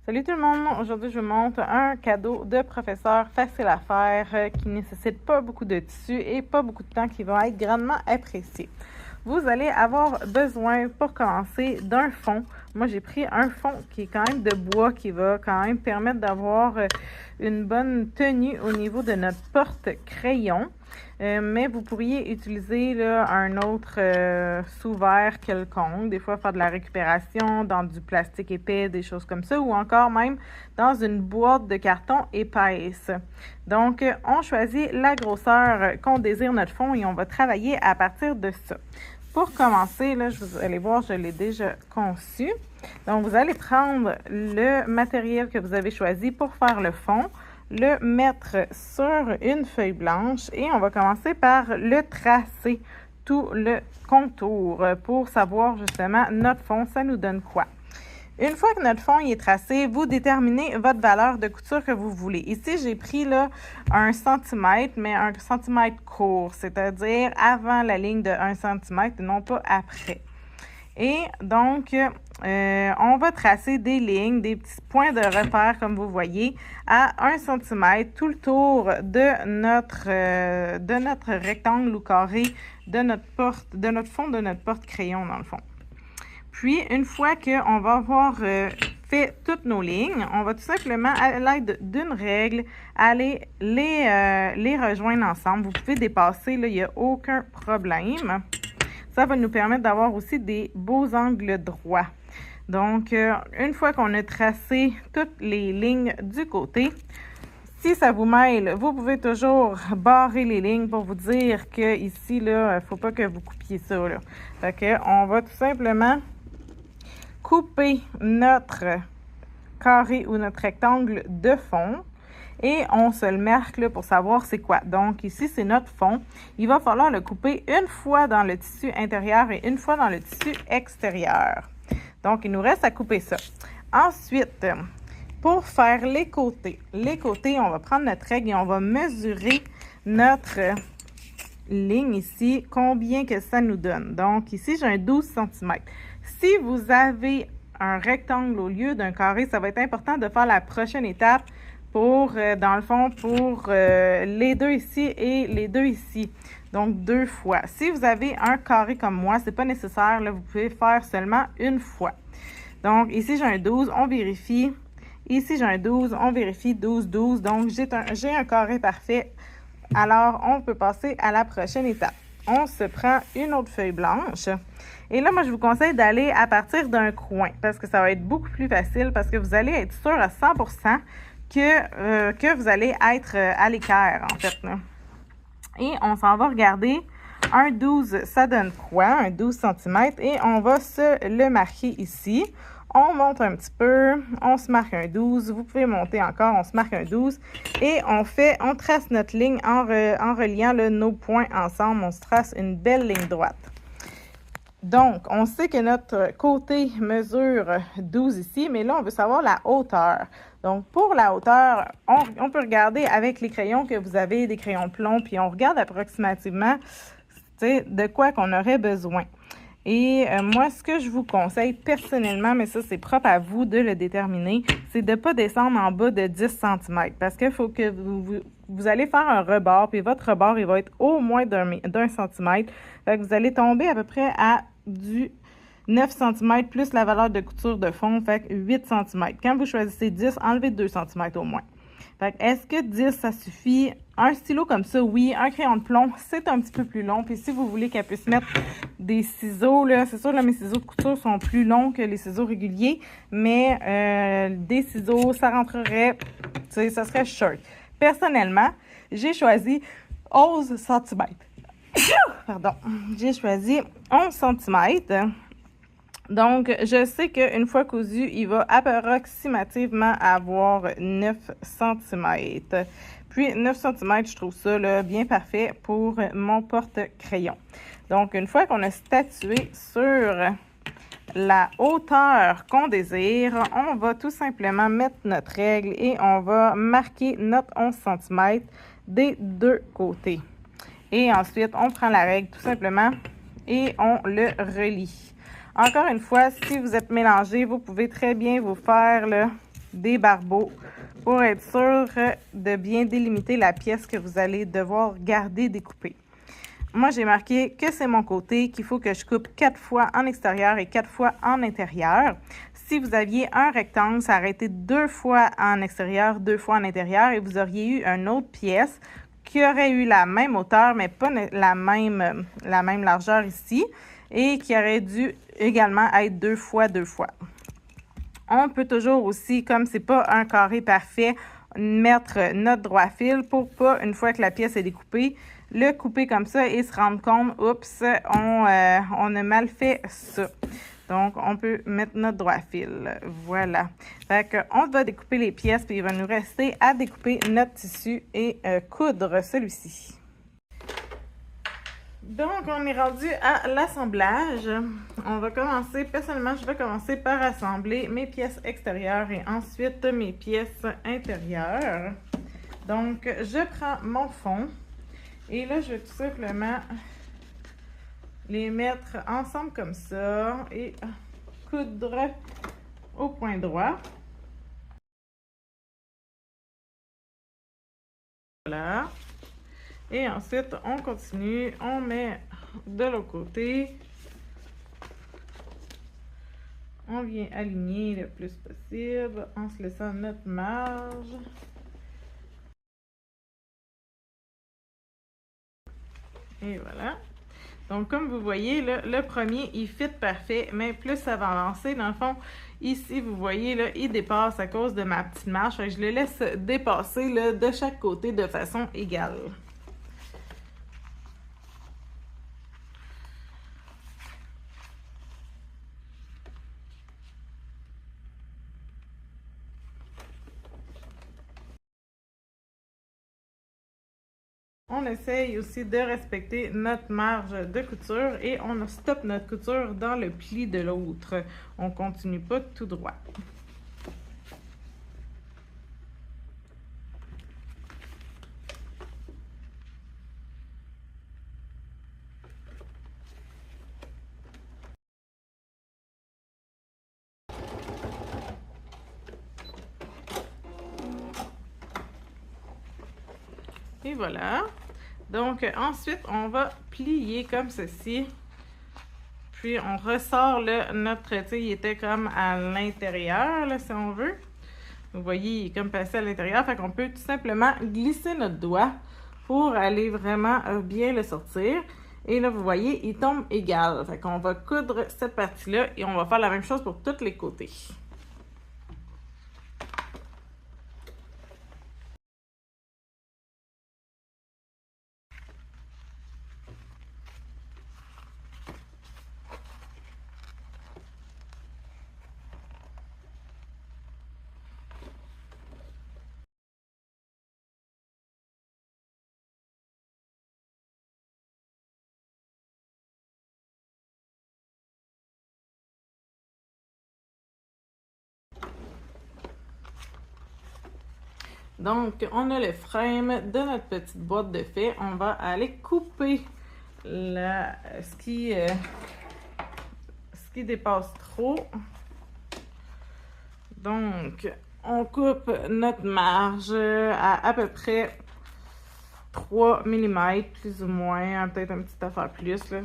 Salut tout le monde! Aujourd'hui, je vous montre un cadeau de professeur facile à faire qui ne nécessite pas beaucoup de tissu et pas beaucoup de temps, qui va être grandement apprécié. Vous allez avoir besoin, pour commencer, d'un fond. Moi, j'ai pris un fond qui est quand même de bois, qui va quand même permettre d'avoir une bonne tenue au niveau de notre porte-crayon. Mais vous pourriez utiliser là, un autre sous-verre quelconque, des fois faire de la récupération dans du plastique épais, des choses comme ça, ou encore même dans une boîte de carton épaisse. Donc, on choisit la grosseur qu'on désire notre fond et on va travailler à partir de ça. Pour commencer, là, vous allez voir, je l'ai déjà conçu. Donc, vous allez prendre le matériel que vous avez choisi pour faire le fond, le mettre sur une feuille blanche et on va commencer par le tracer, tout le contour, pour savoir justement notre fond, ça nous donne quoi. Une fois que notre fond est tracé, vous déterminez votre valeur de couture que vous voulez. Ici, j'ai pris là 1 cm, mais 1 cm court, c'est-à-dire avant la ligne de 1 cm et non pas après. Et donc, on va tracer des lignes, des petits points de repère, comme vous voyez, à 1 cm tout le tour de notre rectangle ou carré de notre fond de notre porte-crayon, dans le fond. Puis, une fois qu'on va avoir fait toutes nos lignes, on va tout simplement, à l'aide d'une règle, aller les rejoindre ensemble. Vous pouvez dépasser, là, il n'y a aucun problème. Ça va nous permettre d'avoir aussi des beaux angles droits. Donc, une fois qu'on a tracé toutes les lignes du côté, si ça vous mêle, vous pouvez toujours barrer les lignes pour vous dire que ici, là, il ne faut pas que vous coupiez ça, là. Fait que, on va tout simplement couper notre carré ou notre rectangle de fond et on se le marque là pour savoir c'est quoi. Donc ici, c'est notre fond. Il va falloir le couper une fois dans le tissu intérieur et une fois dans le tissu extérieur. Donc, il nous reste à couper ça. Ensuite, pour faire les côtés, on va prendre notre règle et on va mesurer notre ligne ici, combien que ça nous donne. Donc, ici, j'ai un 12 cm. Si vous avez un rectangle au lieu d'un carré, ça va être important de faire la prochaine étape pour, dans le fond, pour les deux ici et les deux ici. Donc, 2 fois. Si vous avez un carré comme moi, c'est pas nécessaire, là, vous pouvez faire seulement une fois. Donc, ici, j'ai un 12, on vérifie. Ici, j'ai un 12, on vérifie, 12, 12. Donc, j'ai un carré parfait. Alors, on peut passer à la prochaine étape. On se prend une autre feuille blanche. Et là, moi, je vous conseille d'aller à partir d'un coin parce que ça va être beaucoup plus facile parce que vous allez être sûr à 100% que vous allez être à l'équerre, en fait. Là. Et on s'en va regarder. Un 12, ça donne quoi? Un 12 cm. Et on va se le marquer ici. On monte un petit peu, on se marque un 12. Vous pouvez monter encore, on se marque un 12. Et on trace notre ligne en reliant nos points ensemble. On se trace une belle ligne droite. Donc, on sait que notre côté mesure 12 ici, mais là, on veut savoir la hauteur. Donc, pour la hauteur, on peut regarder avec les crayons que vous avez, des crayons plomb, puis on regarde approximativement de quoi qu'on aurait besoin. Et moi, ce que je vous conseille personnellement, mais ça, c'est propre à vous de le déterminer, c'est de ne pas descendre en bas de 10 cm parce qu'il faut que vous allez faire un rebord, puis votre rebord, il va être au moins d'un centimètre. Fait que vous allez tomber à peu près à du 9 cm plus la valeur de couture de fond, fait que 8 cm. Quand vous choisissez 10, enlevez 2 cm au moins. Fait que est-ce que 10, ça suffit? Un stylo comme ça, oui. Un crayon de plomb, c'est un petit peu plus long. Puis si vous voulez qu'elle puisse mettre des ciseaux, là, c'est sûr, là, mes ciseaux de couture sont plus longs que les ciseaux réguliers. Mais des ciseaux, ça rentrerait, tu sais, ça serait short. Personnellement, j'ai choisi 11 cm. Pardon. J'ai choisi 11 cm. Donc, je sais qu'une fois cousu, il va approximativement avoir 9 cm. Puis, 9 cm, je trouve ça là, bien parfait pour mon porte-crayon. Donc, une fois qu'on a statué sur la hauteur qu'on désire, on va tout simplement mettre notre règle et on va marquer notre 11 cm des deux côtés. Et ensuite, on prend la règle tout simplement et on le relie. Encore une fois, si vous êtes mélangé, vous pouvez très bien vous faire là, des barbeaux pour être sûr de bien délimiter la pièce que vous allez devoir garder découpée. Moi, j'ai marqué que c'est mon côté, qu'il faut que je coupe 4 fois en extérieur et 4 fois en intérieur. Si vous aviez un rectangle, ça aurait été 2 fois en extérieur, 2 fois en intérieur et vous auriez eu une autre pièce qui aurait eu la même hauteur, mais pas la même largeur ici et qui aurait dû également être 2 fois 2 fois. On peut toujours aussi, comme c'est pas un carré parfait, mettre notre droit fil pour pas, une fois que la pièce est découpée, le couper comme ça et se rendre compte, oups, on a mal fait ça. Donc, on peut mettre notre droit fil. Voilà. Fait qu'on va découper les pièces, puis il va nous rester à découper notre tissu et coudre celui-ci. Donc, on est rendu à l'assemblage. On va commencer, personnellement, je vais commencer par assembler mes pièces extérieures et ensuite mes pièces intérieures. Donc, je prends mon fond et là, je vais tout simplement les mettre ensemble comme ça et coudre au point droit. Voilà. Et ensuite, on continue, on met de l'autre côté. On vient aligner le plus possible en se laissant notre marge. Et voilà. Donc, comme vous voyez, là, le premier, il fit parfait, mais plus ça va avancer, dans le fond, ici, vous voyez, là, il dépasse à cause de ma petite marge. Fait que je le laisse dépasser là, de chaque côté de façon égale. On essaye aussi de respecter notre marge de couture et on stoppe notre couture dans le pli de l'autre. On continue pas tout droit. Et voilà. Donc, ensuite, on va plier comme ceci. Puis, on ressort notre, tu sais, il était comme à l'intérieur, là, si on veut. Vous voyez, il est comme passé à l'intérieur. Fait qu'on peut tout simplement glisser notre doigt pour aller vraiment bien le sortir. Et là, vous voyez, il tombe égal. Fait qu'on va coudre cette partie-là et on va faire la même chose pour tous les côtés. Donc, on a le frame de notre petite boîte de fait. On va aller couper ce qui dépasse trop. Donc, on coupe notre marge à peu près 3 mm, plus ou moins, peut-être une petite affaire plus, là.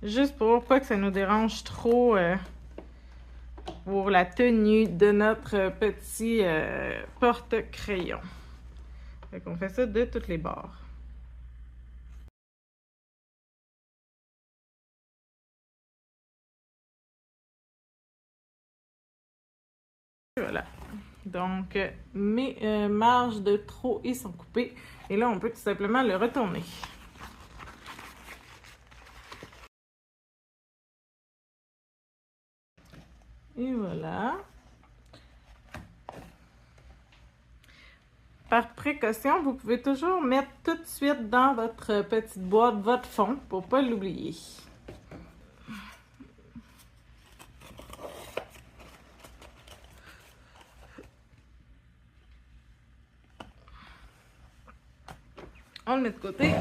Juste pour pas que ça nous dérange trop pour la tenue de notre petit porte-crayon. Fait qu'on fait ça de tous les bords. Voilà. Donc, mes marges de trop, ils sont coupées. Et là, on peut tout simplement le retourner. Et voilà. Par précaution, vous pouvez toujours mettre tout de suite dans votre petite boîte votre fond pour ne pas l'oublier. On le met de côté.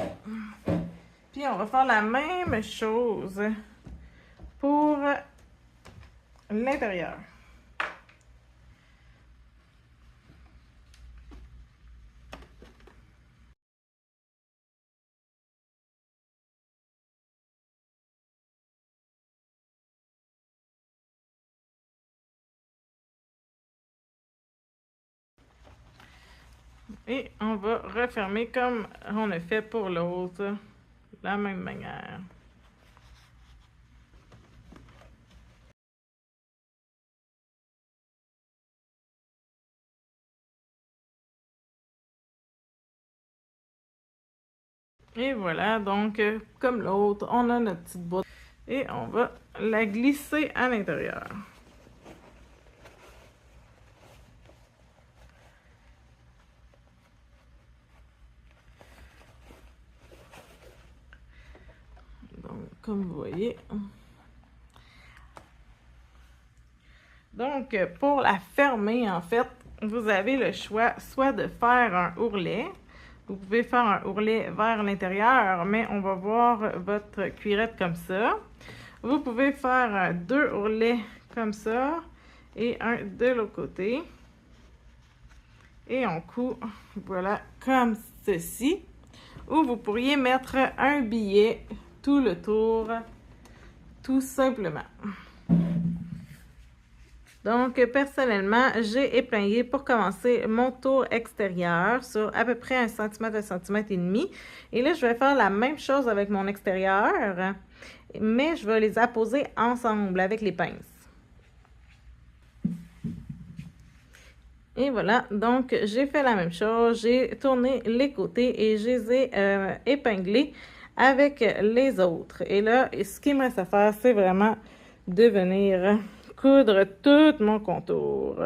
Puis on va faire la même chose pour l'intérieur. Et on va refermer comme on a fait pour l'autre, de la même manière. Et voilà, donc comme l'autre, on a notre petite boîte et on va la glisser à l'intérieur. Donc, comme vous voyez. Donc, pour la fermer, en fait, vous avez le choix soit de faire un ourlet. Vous pouvez faire un ourlet vers l'intérieur, mais on va voir votre cuirette comme ça. Vous pouvez faire 2 ourlets comme ça et un de l'autre côté. Et on coud, voilà, comme ceci. Ou vous pourriez mettre un billet tout le tour, tout simplement. Donc, personnellement, j'ai épinglé pour commencer mon tour extérieur sur à peu près 1 cm, 1 cm et demi. Et là, je vais faire la même chose avec mon extérieur, mais je vais les apposer ensemble avec les pinces. Et voilà, donc j'ai fait la même chose, j'ai tourné les côtés et je les ai épinglés avec les autres. Et là, ce qu'il me reste à faire, c'est vraiment de venir coudre tout mon contour.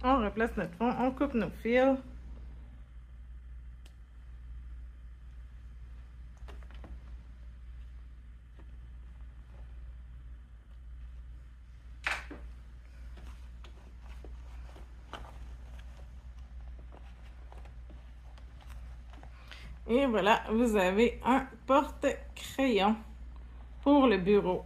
On replace notre fond, on coupe nos fils. Et voilà, vous avez un porte-crayon pour le bureau.